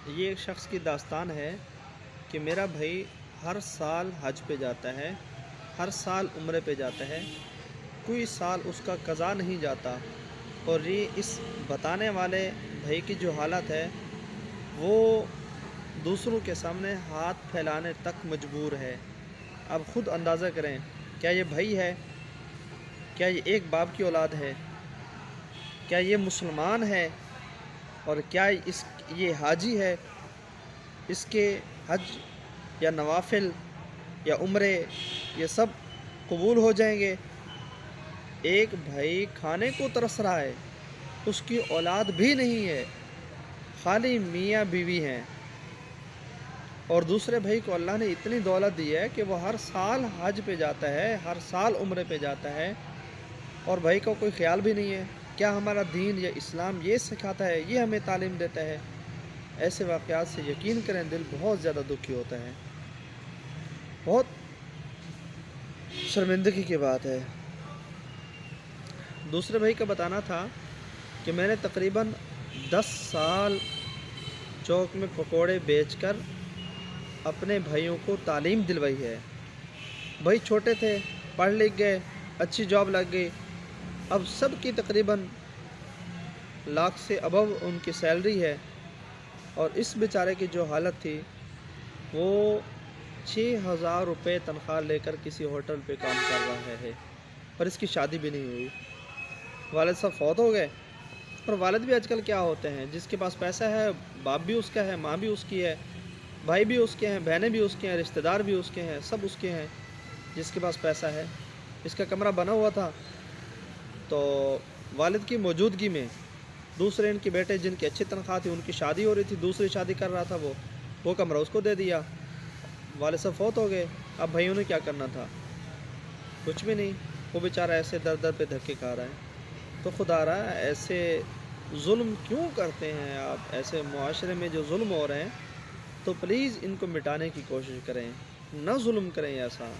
یہ ایک شخص کی داستان ہے کہ میرا بھائی ہر سال حج پہ جاتا ہے، ہر سال عمرے پہ جاتا ہے، کوئی سال اس کا قضا نہیں جاتا، اور یہ اس بتانے والے بھائی کی جو حالت ہے وہ دوسروں کے سامنے ہاتھ پھیلانے تک مجبور ہے۔ اب خود اندازہ کریں، کیا یہ بھائی ہے؟ کیا یہ ایک باپ کی اولاد ہے؟ کیا یہ مسلمان ہے؟ اور کیا یہ حاجی ہے؟ اس کے حج یا نوافل یا عمرے یہ سب قبول ہو جائیں گے؟ ایک بھائی کھانے کو ترس رہا ہے، اس کی اولاد بھی نہیں ہے، خالی میاں بیوی ہیں، اور دوسرے بھائی کو اللہ نے اتنی دولت دی ہے کہ وہ ہر سال حج پہ جاتا ہے، ہر سال عمرے پہ جاتا ہے، اور بھائی کو کوئی خیال بھی نہیں ہے۔ کیا ہمارا دین یا اسلام یہ سکھاتا ہے، یہ ہمیں تعلیم دیتا ہے؟ ایسے واقعات سے یقین کریں دل بہت زیادہ دکھی ہوتا ہے، بہت شرمندگی کی بات ہے۔ دوسرے بھائی کا بتانا تھا کہ میں نے تقریباً 10 سال چوک میں پکوڑے بیچ کر اپنے بھائیوں کو تعلیم دلوائی ہے۔ بھائی چھوٹے تھے، پڑھ لکھ گئے، اچھی جاب لگ گئی، اب سب کی تقریباً لاکھ سے ابو ان کی سیلری ہے، اور اس بیچارے کی جو حالت تھی وہ 6,000 روپے تنخواہ لے کر کسی ہوٹل پہ کام کر رہا ہے، اور اس کی شادی بھی نہیں ہوئی۔ والد صاحب فوت ہو گئے، اور والد بھی آج کل کیا ہوتے ہیں، جس کے پاس پیسہ ہے باپ بھی اس کا ہے، ماں بھی اس کی ہے، بھائی بھی اس کے ہیں، بہنیں بھی اس کے ہیں، رشتہ دار بھی اس کے ہیں، سب اس کے ہیں جس کے پاس پیسہ ہے۔ اس کا کمرہ بنا ہوا تھا، تو والد کی موجودگی میں دوسرے ان کے بیٹے جن کی اچھی تنخواہ تھی، ان کی شادی ہو رہی تھی، دوسری شادی کر رہا تھا، وہ کمرہ اس کو دے دیا۔ والد صاحب فوت ہو گئے، اب بھائیوں نے کیا کرنا تھا؟ کچھ بھی نہیں، وہ بیچارہ ایسے در در پہ دھکے کھا رہا ہے۔ تو خدا رہا ایسے ظلم کیوں کرتے ہیں آپ؟ ایسے معاشرے میں جو ظلم ہو رہے ہیں تو پلیز ان کو مٹانے کی کوشش کریں، نہ ظلم کریں ایسا۔